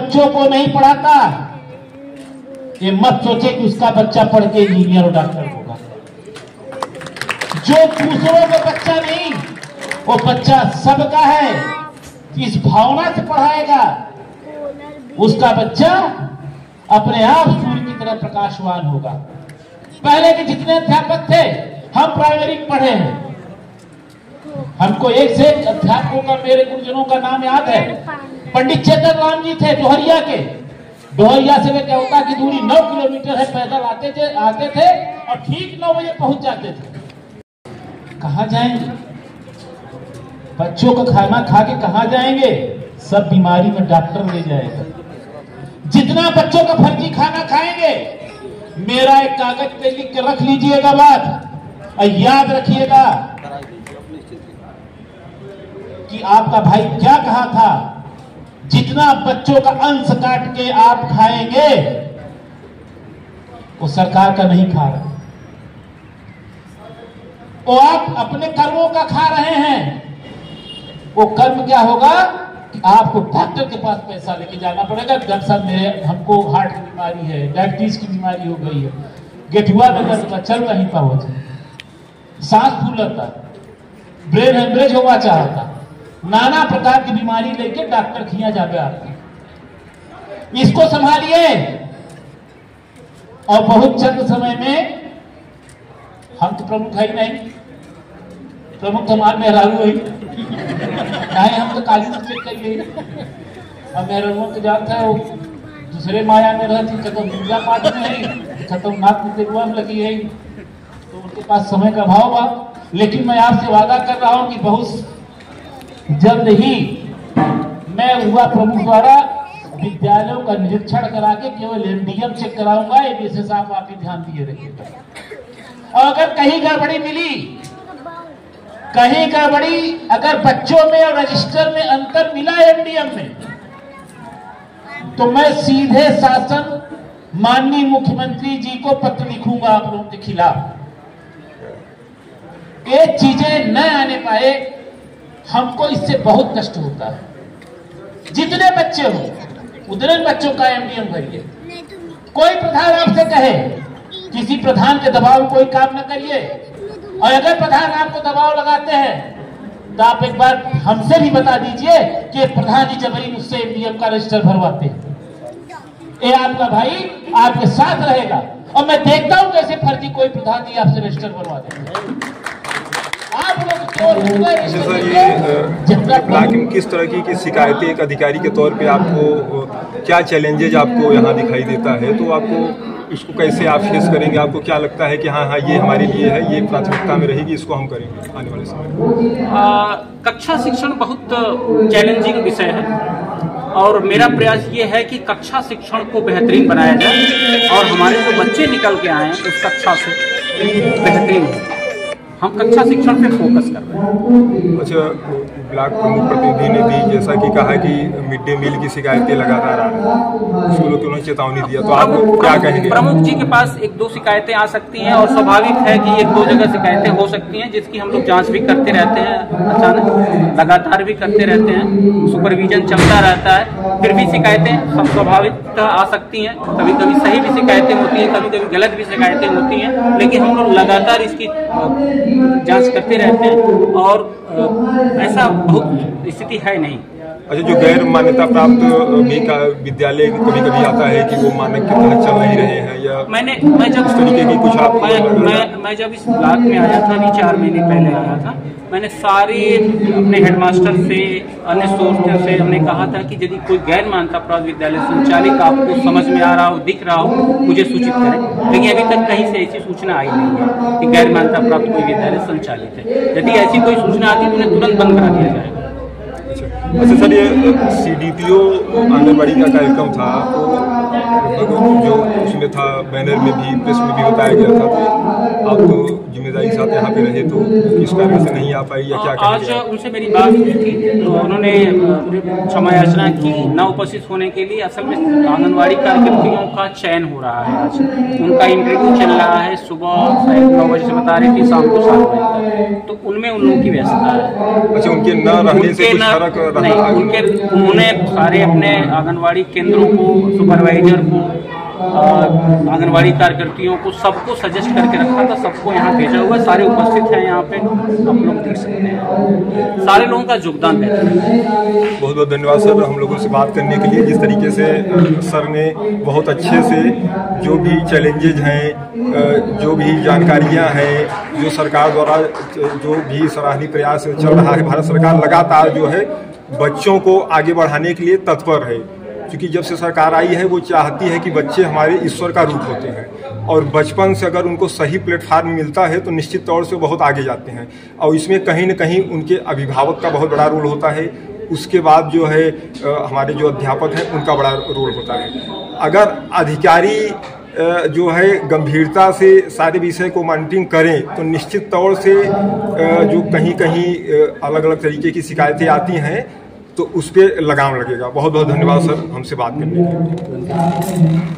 बच्चों को नहीं पढ़ाता, ये मत सोचे कि उसका बच्चा पढ़ के इंजीनियर और डॉक्टर होगा। जो दूसरों का बच्चा नहीं, वो बच्चा सबका है, इस भावना से पढ़ाएगा, उसका बच्चा अपने आप सूर्य की तरह प्रकाशवान होगा। पहले के जितने अध्यापक थे, हम प्राइमरी पढ़े हैं, हमको एक से एक अध्यापकों का, मेरे गुरुजनों का नाम याद है। पंडित चेतन राम जी थे डोहरिया के। डोहरिया से क्या होता की दूरी 9 किलोमीटर है, पैदल आते थे और ठीक 9 बजे पहुंच जाते थे। कहां जाएंगे? बच्चों का खाना खा के कहां जाएंगे? सब बीमारी में डॉक्टर ले जाएगा। जितना बच्चों का फर्जी खाना खाएंगे, मेरा एक कागज पे लिख के रख लीजिएगा बात, और याद रखिएगा कि आपका भाई क्या कहा था, जितना बच्चों का अंश काट के आप खाएंगे, वो सरकार का नहीं खा रहे, वो आप अपने कर्मों का खा रहे हैं। वो कर्म क्या होगा कि आपको डॉक्टर के पास पैसा लेके जाना पड़ेगा। डॉक्टर साहब हमको हार्ट की बीमारी है, डायबिटीज की बीमारी हो गई है, गेठुआ में दर्द, चल नहीं पाओ, सांस फूलता, ब्रेन हेमरेज होगा चाहता, नाना प्रकार की बीमारी लेके डॉक्टर खिया जावे आपको। इसको संभालिए और बहुत चंद समय में, हम तो प्रमुख है ही नहीं, प्रमुख हमारे मेहरारू है नहीं, हम तो काली चेक करिए। अब मेहरारू को जानता है, वो दूसरे माया में रहती, खत्म पूजा पाठ में है, खत्म नाथ में लगी है, तो उनके पास समय का अभाव बा। लेकिन मैं आपसे वादा कर रहा हूं कि बहुत जल्द ही मैं युवा प्रमुख द्वारा विद्यालयों का निरीक्षण करा के केवल एमडीएम चेक कराऊंगा। ये विशेष आप ही ध्यान दिए रखिएगा। और अगर कहीं गड़बड़ी मिली, कहीं गड़बड़ी अगर बच्चों में और रजिस्टर में अंतर मिला एमडीएम में, तो मैं सीधे शासन माननीय मुख्यमंत्री जी को पत्र लिखूंगा आप लोगों के खिलाफ। ये चीजें न आने पाए, हमको इससे बहुत कष्ट होता है। जितने बच्चे हो उतने बच्चों का एमडीएम भरिए। कोई प्रधान आपसे कहे, किसी प्रधान के दबाव में कोई काम न करिए, और अगर प्रधान आपको दबाव लगाते हैं तो आप एक बार हमसे भी बता दीजिए कि प्रधान जी जबरी मुझसे एमडीएम का रजिस्टर भरवाते हैं। ये आपका भाई आपके साथ रहेगा, और मैं देखता हूं कैसे फर्जी कोई प्रधान जी आपसे रजिस्टर भरवाते हैं। आप लोग ब्लॉक में किस तरह की शिकायतें एक अधिकारी के तौर पे आपको, क्या चैलेंजेज आपको यहाँ दिखाई देता है, तो आपको इसको कैसे आप फेस करेंगे? आपको क्या लगता है कि हाँ ये हमारे लिए है, ये प्राथमिकता में रहेगी, इसको हम करेंगे आने वाले समय में? कक्षा शिक्षण बहुत चैलेंजिंग विषय है, और मेरा प्रयास ये है कि कक्षा शिक्षण को बेहतरीन बनाया जाए, और हमारे जो बच्चे निकल के आए हैं उस कक्षा से बेहतरीन हो। हम कक्षा शिक्षण पे फोकस कर रहे हैं। अच्छा, ब्लॉक प्रमुख प्रतिनिधि ने भी जैसा कि कहा कि मिड डे मील की शिकायतें लगातार आ रही हैं, स्कूलों को उन्होंने चेतावनी दिया, तो आप क्या कहेंगे? प्रमुख जी के पास 1-2 शिकायतें आ सकती हैं, और स्वाभाविक है कि 1-2 जगह शिकायतें हो सकती हैं, जिसकी हम लोग जांच भी करते रहते हैं, अचानक लगातार भी करते रहते हैं, सुपरविजन चलता रहता है। फिर भी शिकायतें सब स्वाभाविक आ सकती हैं, कभी कभी सही भी शिकायतें होती हैं, कभी कभी गलत भी शिकायतें होती हैं, लेकिन हम लोग लगातार इसकी जांच करते रहते हैं, और ऐसा बहुत स्थिति है नहीं। अच्छा, जो गैर मान्यता प्राप्त भी का विद्यालय कभी कभी आता है कि वो मानक के तहत चल नहीं रहे हैं, या मैं जब इस तरीके की कुछ आप मैं जब इस ब्लॉक में आया था, अभी 4 महीने पहले आया था, मैंने सारे अपने हेडमास्टर से, अन्य सोर्स से हमने कहा था कि यदि कोई गैर मान्यता प्राप्त विद्यालय संचालित आपको समझ में आ रहा हो, दिख रहा हो, मुझे सूचित करें। लेकिन अभी तक कहीं से ऐसी सूचना आई नहीं है कि गैर मान्यता प्राप्त कोई विद्यालय संचालित है। यदि ऐसी कोई सूचना आती है तो उन्हें तुरंत बंद करा दिया जाएगा। अच्छा सर, ये CDPO आंगनबाड़ी का कार्यक्रम था, तो जो उसमें था, बैनर में भी, प्रेस में भी बताया गया था, तो आप तो जिम्मेदारी के साथ यहाँ पे रहे तो किस कारण से नहीं आ पाई या क्या आज उनसे मेरी बात हुई थी तो उन्होंने क्षमा याचना की न उपस्थित होने के लिए। असल में आंगनवाड़ी कार्यकर्तियों का चयन हो रहा है, आज उनका इंटरव्यू चल रहा है। सुबह 9 बजे से बता रही थी, शाम को 7 बजे तक, तो उनमें उन लोगों की व्यस्तता है। अच्छा, उनके न रहने से कुछ फर्क रहा? उन्होंने सारे अपने आंगनवाड़ी केंद्रों को, सुपरवाइजर को, आंगनवाड़ी कार्यकर्तियों को, सबको सजेस्ट करके रखा था, सबको यहाँ भेजा हुआ है। सारे उपस्थित हैं यहाँ पे, आप लोग देख सकते हैं, सारे लोगों का योगदान है। बहुत बहुत धन्यवाद सर हम लोगों से बात करने के लिए। जिस तरीके से सर ने बहुत अच्छे से जो भी चैलेंजेज हैं, जो भी जानकारियाँ हैं, जो सरकार द्वारा जो भी सराहनीय प्रयास चल रहा है, भारत सरकार लगातार जो है बच्चों को आगे बढ़ाने के लिए तत्पर है। क्योंकि जब से सरकार आई है वो चाहती है कि बच्चे हमारे ईश्वर का रूप होते हैं और बचपन से अगर उनको सही प्लेटफार्म मिलता है तो निश्चित तौर से बहुत आगे जाते हैं। और इसमें कहीं न कहीं उनके अभिभावक का बहुत बड़ा रोल होता है। उसके बाद जो है हमारे जो अध्यापक हैं उनका बड़ा रोल होता है। अगर अधिकारी जो है गंभीरता से सारे विषय को मॉनिटरिंग करें तो निश्चित तौर से जो कहीं कहीं अलग अलग तरीके की शिकायतें आती हैं तो उस पर लगाम लगेगा। बहुत बहुत धन्यवाद सर हमसे बात करने के लिए।